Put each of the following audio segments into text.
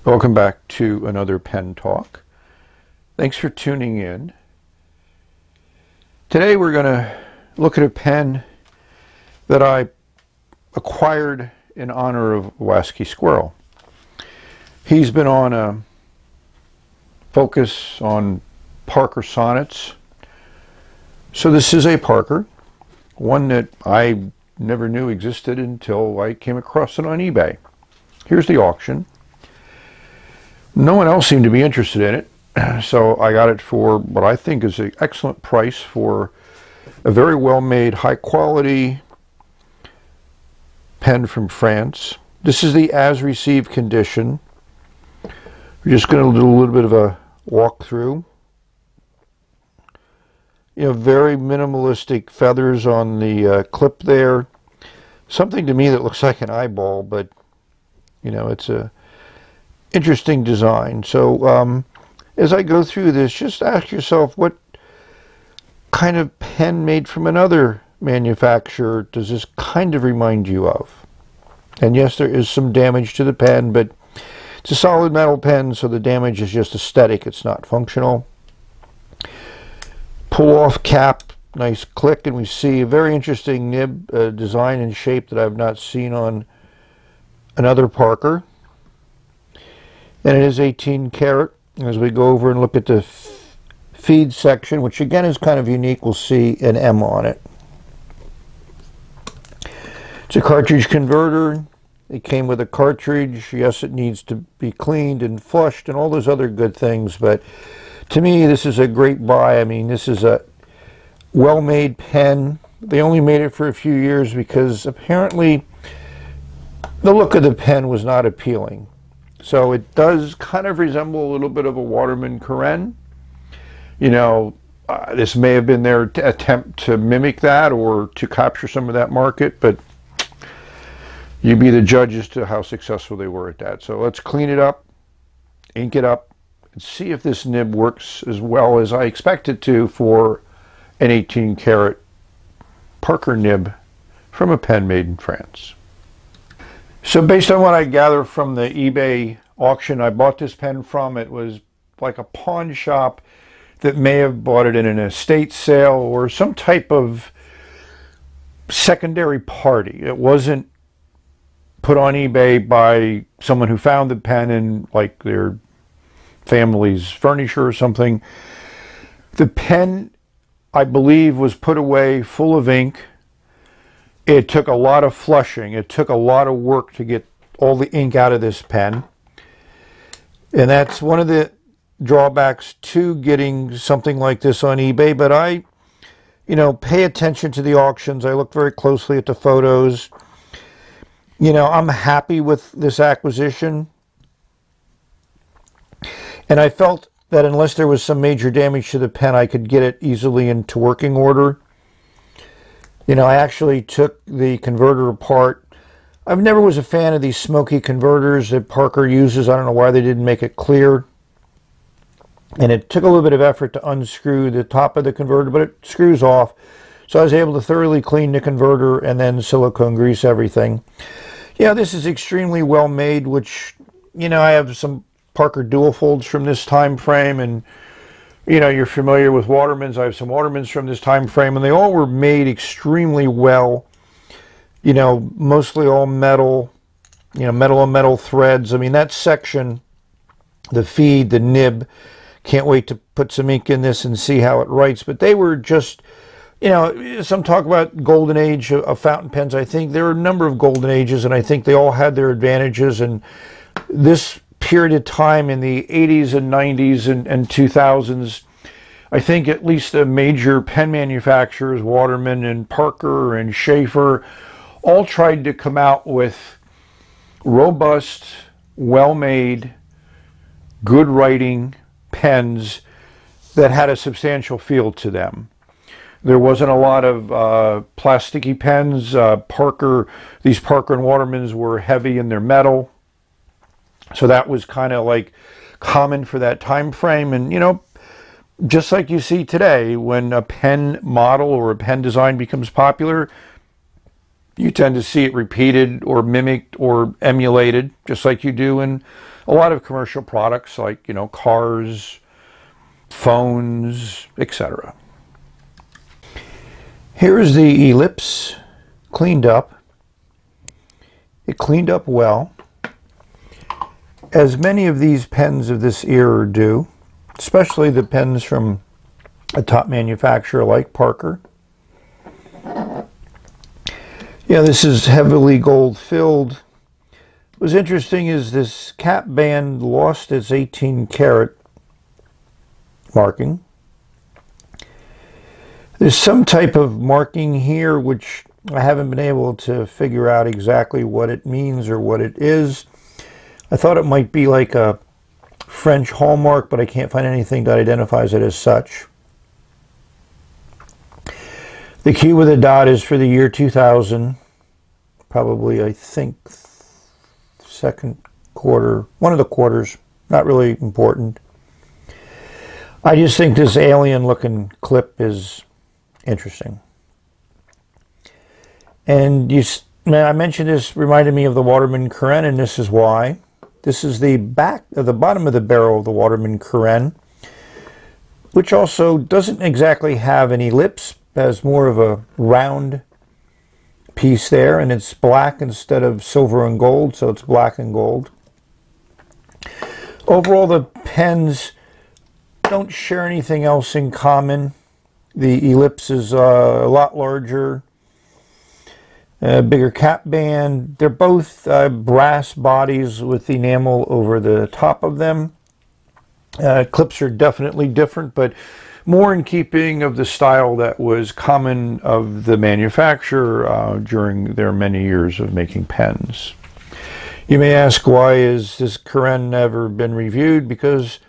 Welcome back to another pen talk. Thanks for tuning in. Today we're going to look at a pen that I acquired in honor of Wasky Squirrel. He's been on a focus on Parker Sonnets. So this is a Parker, one that I never knew existed until I came across it on eBay. Here's the auction. No one else seemed to be interested in it, so I got it for what I think is an excellent price for a very well-made, high-quality pen from France. This is the as-received condition. We're just going to do a little bit of a walkthrough. You know, very minimalistic feathers on the clip there. Something to me that looks like an eyeball, but, you know, it's a interesting design. So as I go through this, just ask yourself, what kind of pen made from another manufacturer does this kind of remind you of? And yes, there is some damage to the pen, but it's a solid metal pen, so the damage is just aesthetic, it's not functional. Pull off cap, nice click, and we see a very interesting nib design and shape that I've not seen on another Parker. And it is 18 karat. As we go over and look at the feed section, which again is kind of unique, we'll see an M on it. It's a cartridge converter. It came with a cartridge. Yes, it needs to be cleaned and flushed and all those other good things, but to me this is a great buy. I mean, this is a well-made pen. They only made it for a few years because apparently the look of the pen was not appealing. So it does kind of resemble a little bit of a Waterman Karen. You know, this may have been their attempt to mimic that or to capture some of that market, but you be the judge as to how successful they were at that. So let's clean it up, ink it up, and see if this nib works as well as I expect it to for an 18 karat Parker nib from a pen made in France. So based on what I gather from the eBay auction I bought this pen from, it was like a pawn shop that may have bought it in an estate sale or some type of secondary party. It wasn't put on eBay by someone who found the pen in like their family's furniture or something. The pen, I believe, was put away full of ink. It took a lot of flushing. It took a lot of work to get all the ink out of this pen. And that's one of the drawbacks to getting something like this on eBay. But I, you know, pay attention to the auctions. I look very closely at the photos. You know, I'm happy with this acquisition. And I felt that unless there was some major damage to the pen, I could get it easily into working order. You know, I actually took the converter apart. I never was a fan of these smoky converters that Parker uses. I don't know why they didn't make it clear. And it took a little bit of effort to unscrew the top of the converter, but it screws off. So I was able to thoroughly clean the converter and then silicone grease everything. Yeah, this is extremely well made, which, you know, I have some Parker dual folds from this time frame, and you know, you're familiar with Watermans. I have some Watermans from this time frame, and they all were made extremely well. You know, mostly all metal, you know, metal on metal threads. I mean, that section, the feed, the nib, can't wait to put some ink in this and see how it writes. But they were just, you know, some talk about golden age of fountain pens. I think there are a number of golden ages, and I think they all had their advantages. And this period of time in the 80s and 90s and 2000s, I think at least the major pen manufacturers, Waterman and Parker and Schaefer, all tried to come out with robust, well-made, good writing pens that had a substantial feel to them. There wasn't a lot of plasticky pens. These Parker and Watermans were heavy in their metal. So that was kind of like common for that time frame. And, you know, just like you see today, when a pen model or a pen design becomes popular, you tend to see it repeated or mimicked or emulated, just like you do in a lot of commercial products like, you know, cars, phones, etc. Here is the Ellipse cleaned up. It cleaned up well, as many of these pens of this era do, especially the pens from a top manufacturer like Parker. Yeah, this is heavily gold filled. What's interesting is this cap band lost its 18 karat marking. There's some type of marking here which I haven't been able to figure out exactly what it means or what it is. I thought it might be like a French hallmark, but I can't find anything that identifies it as such. The Q with a dot is for the year 2000, probably, I think, second quarter, one of the quarters, not really important. I just think this alien looking clip is interesting. And I mentioned this reminded me of the Waterman Karen, and this is why. This is the back of the bottom of the barrel of the Waterman Karen, which also doesn't exactly have an ellipse, has more of a round piece there, and it's black instead of silver and gold, so it's black and gold. Overall, the pens don't share anything else in common. The Ellipse is a lot larger, bigger cap band. They're both brass bodies with enamel over the top of them. Clips are definitely different, but more in keeping of the style that was common of the manufacturer during their many years of making pens. You may ask, why is this Karen never been reviewed? Because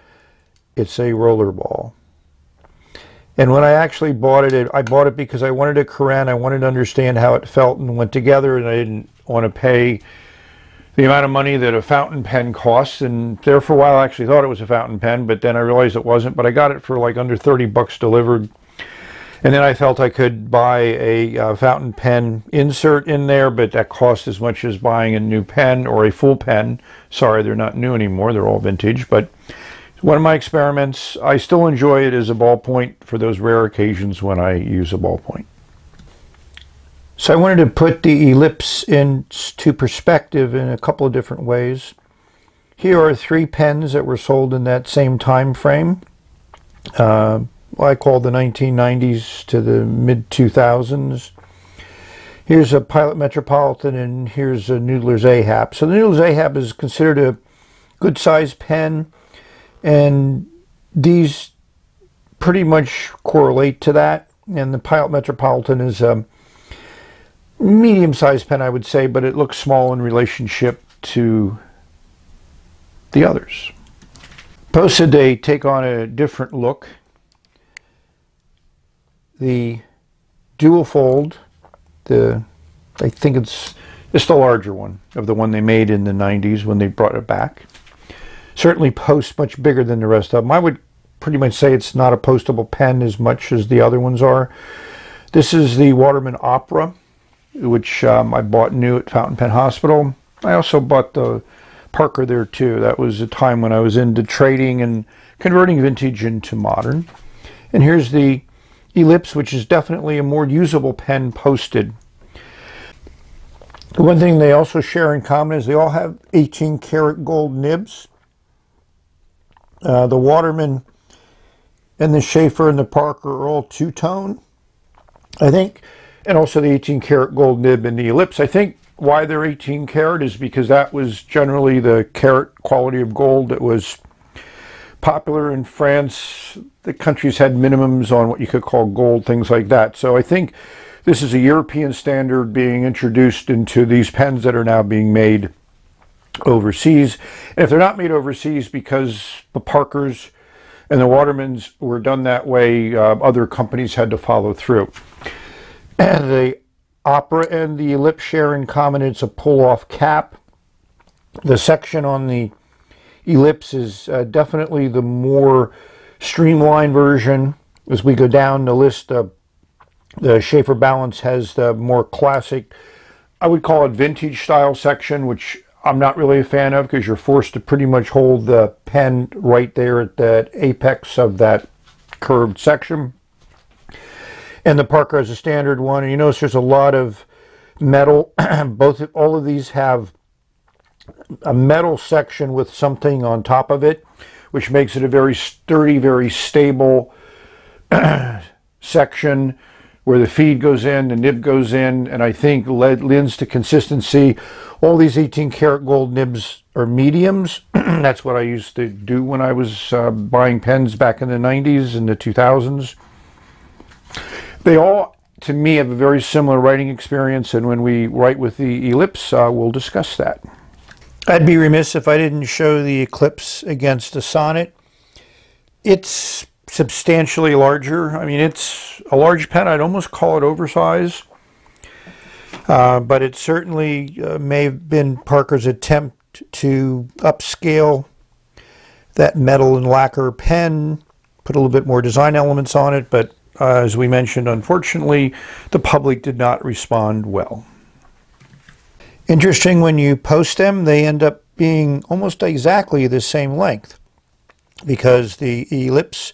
it's a rollerball. And when I actually bought it, I bought it because I wanted a Karen. I wanted to understand how it felt and went together, and I didn't want to pay the amount of money that a fountain pen costs. And there for a while I actually thought it was a fountain pen, but then I realized it wasn't. But I got it for like under 30 bucks delivered. And then I felt I could buy a fountain pen insert in there, but that cost as much as buying a new pen or a full pen. Sorry, they're not new anymore. They're all vintage. But one of my experiments. I still enjoy it as a ballpoint for those rare occasions when I use a ballpoint. So I wanted to put the Ellipse into perspective in a couple of different ways. Here are 3 pens that were sold in that same time frame. I call the 1990s to the mid-2000s. Here's a Pilot Metropolitan, and here's a Noodler's Ahab. So the Noodler's Ahab is considered a good-sized pen, and these pretty much correlate to that. And the Pilot Metropolitan is a medium-sized pen, I would say, but it looks small in relationship to the others. Posted, they take on a different look. The dual fold, I think it's the larger one of the one they made in the 90s when they brought it back. Certainly posts much bigger than the rest of them. I would pretty much say it's not a postable pen as much as the other ones are. This is the Waterman Opera, which I bought new at Fountain Pen Hospital. I also bought the Parker there too. That was a time when I was into trading and converting vintage into modern. And here's the Ellipse, which is definitely a more usable pen posted. One thing they also share in common is they all have 18 karat gold nibs. The Waterman and the Schaefer and the Parker are all two-tone, I think, and also the 18 karat gold nib and the Ellipse. I think why they're 18 karat is because that was generally the carat quality of gold that was popular in France. The countries had minimums on what you could call gold, things like that. So I think this is a European standard being introduced into these pens that are now being made overseas. And if they're not made overseas because the Parkers and the Watermans were done that way, other companies had to follow through. And the Opera and the Ellipse share in common, it's a pull-off cap. The section on the Ellipse is definitely the more streamlined version. As we go down the list, the Schaefer Balance has the more classic I would call it vintage style section, which I'm not really a fan of because you're forced to pretty much hold the pen right there at the apex of that curved section. And the Parker has a standard one, and you notice there's a lot of metal. All of these have a metal section with something on top of it, which makes it a very sturdy, very stable section where the feed goes in, the nib goes in, and I think lends to consistency. All these 18 karat gold nibs are mediums. That's what I used to do when I was buying pens back in the 90s and the 2000s. They all, to me, have a very similar writing experience, and when we write with the Ellipse, we'll discuss that. I'd be remiss if I didn't show the Ellipse against the Sonnet. It's substantially larger. I mean, it's a large pen. I'd almost call it oversized. But it certainly may have been Parker's attempt to upscale that metal and lacquer pen, put a little bit more design elements on it, but as we mentioned, unfortunately, the public did not respond well. Interesting, when you post them, they end up being almost exactly the same length because the Ellipse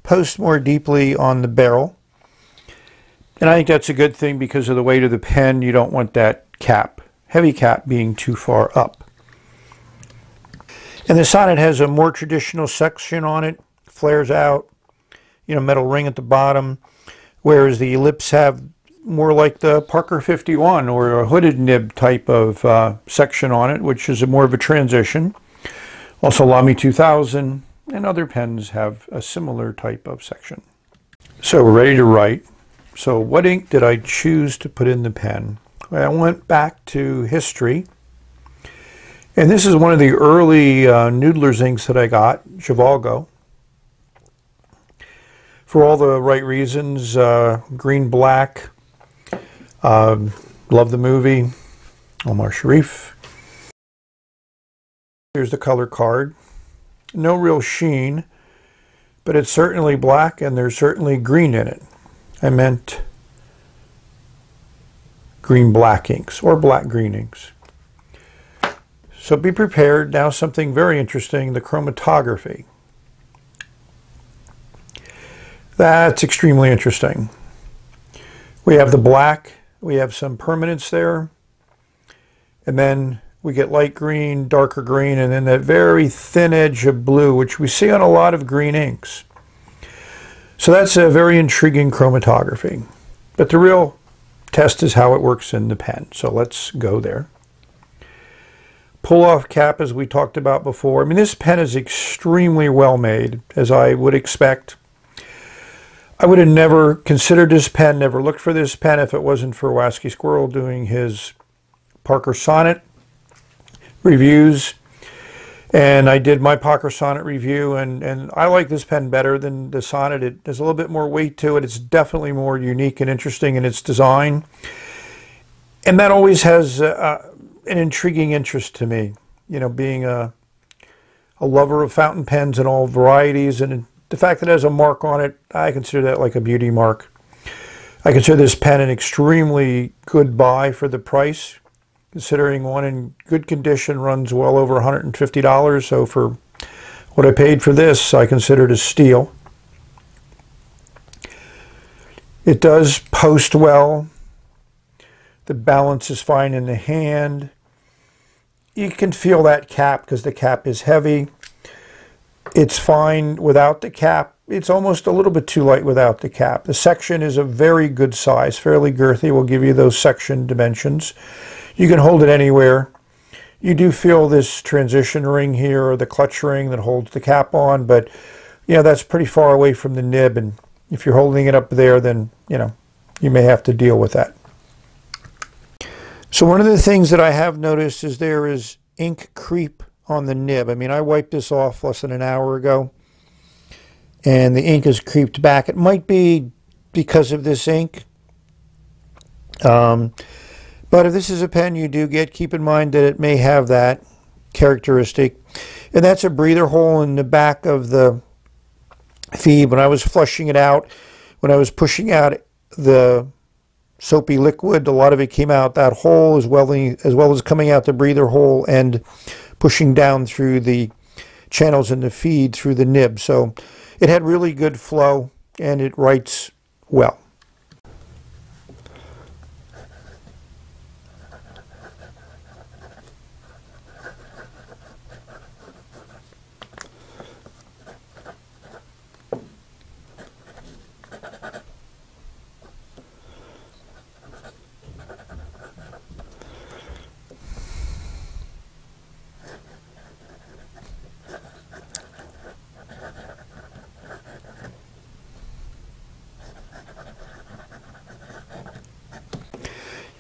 posts more deeply on the barrel. And I think that's a good thing because of the weight of the pen. You don't want that cap, heavy cap, being too far up. And the Sonnet has a more traditional section on it, flares out, you know, metal ring at the bottom, whereas the Ellipse have more like the Parker 51 or a hooded nib type of section on it, which is more of a transition. Also Lamy 2000 and other pens have a similar type of section. So we're ready to write. So what ink did I choose to put in the pen? Well, I went back to history, and this is one of the early Noodler's inks that I got, Zhivago. For all the right reasons, green, black, love the movie, Omar Sharif. Here's the color card. No real sheen, but it's certainly black and there's certainly green in it. I meant green-black inks or black-green inks. So be prepared. Now something very interesting, the chromatography. That's extremely interesting. We have the black, we have some permanence there, and then we get light green, darker green, and then that very thin edge of blue, which we see on a lot of green inks. So that's a very intriguing chromatography. But the real test is how it works in the pen. So let's go there. Pull-off cap, as we talked about before. I mean, this pen is extremely well made, as I would expect. I would have never considered this pen, never looked for this pen if it wasn't for Wasky Squirrel doing his Parker Sonnet reviews. And I did my Parker Sonnet review, and I like this pen better than the Sonnet. There's a little bit more weight to it. It's definitely more unique and interesting in its design. And that always has an intriguing interest to me, you know, being a lover of fountain pens in all varieties. And the fact that it has a mark on it, I consider that like a beauty mark. I consider this pen an extremely good buy for the price, considering one in good condition runs well over $150. So for what I paid for this, I consider it a steal. It does post well. The balance is fine in the hand. You can feel that cap because the cap is heavy. It's fine without the cap. It's almost a little bit too light without the cap. The section is a very good size, fairly girthy. We'll give you those section dimensions. You can hold it anywhere. You do feel this transition ring here, or the clutch ring that holds the cap on, but you know, that's pretty far away from the nib, and if you're holding it up there, then you know, you may have to deal with that. So one of the things that I have noticed is there is ink creep on the nib. I mean, I wiped this off less than an hour ago, and the ink has creeped back. It might be because of this ink. But if this is a pen you do get, keep in mind that it may have that characteristic. And that's a breather hole in the back of the feed. When I was flushing it out, when I was pushing out the soapy liquid. A lot of it came out that hole as well as coming out the breather hole and pushing down through the channels in the feed through the nib. So it had really good flow and it writes well.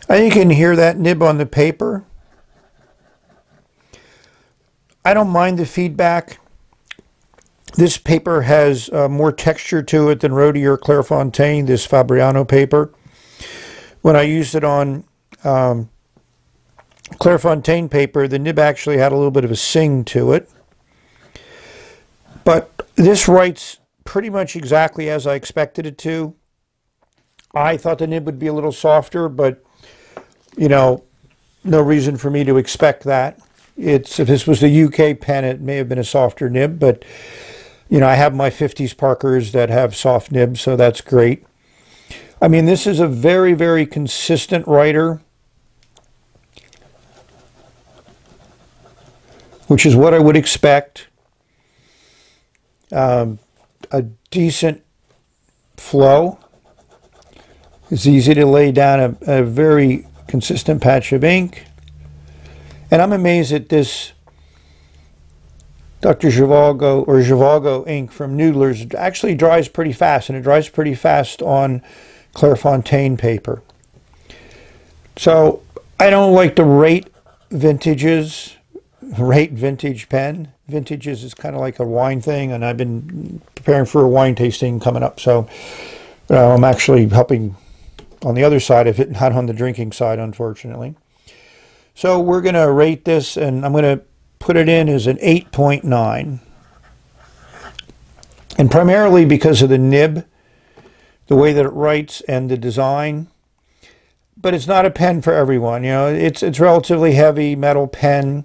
I think you can hear that nib on the paper. I don't mind the feedback. This paper has more texture to it than Rodier Clairefontaine, this Fabriano paper. When I used it on Clairefontaine paper, the nib actually had a little bit of a sing to it. But this writes pretty much exactly as I expected it to. I thought the nib would be a little softer, but you know, no reason for me to expect that. If this was the UK pen, it may have been a softer nib, but you know, I have my 50s Parkers that have soft nibs, so that's great. I mean, this is a very, very consistent writer, which is what I would expect. A decent flow. It's easy to lay down a very consistent patch of ink. And I'm amazed at this Dr. Zhivago ink from Noodler's. It actually dries pretty fast, and it dries pretty fast on Clairefontaine paper. So I don't like to rate vintage pen. Vintages is kind of like a wine thing, and I've been preparing for a wine tasting coming up, so I'm actually helping on the other side of it, not on the drinking side, unfortunately. So we're going to rate this, and I'm going to put it in as an 8.9. And primarily because of the nib, the way that it writes, and the design. But it's not a pen for everyone. You know, it's relatively heavy metal pen.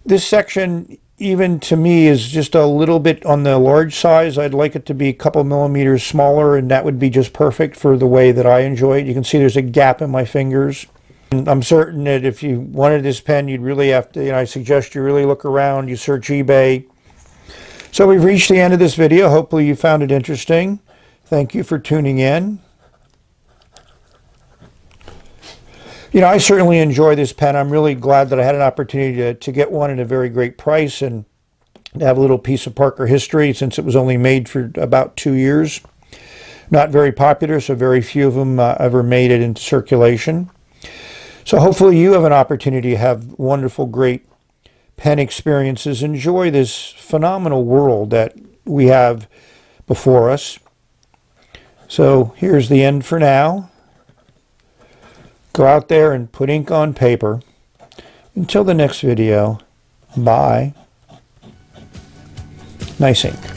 This section, even to me, is just a little bit on the large size. I'd like it to be a couple millimeters smaller, and that would be just perfect for the way that I enjoy it. You can see there's a gap in my fingers. And I'm certain that if you wanted this pen, you'd really have to, you know, I suggest you really look around, you search eBay. So we've reached the end of this video. Hopefully you found it interesting. Thank you for tuning in. You know, I certainly enjoy this pen. I'm really glad that I had an opportunity to get one at a very great price and to have a little piece of Parker history, since it was only made for about 2 years. Not very popular, so very few of them ever made it into circulation. So hopefully you have an opportunity to have wonderful, great pen experiences. Enjoy this phenomenal world that we have before us. So here's the end for now. Go out there and put ink on paper. Until the next video, bye. Nice ink.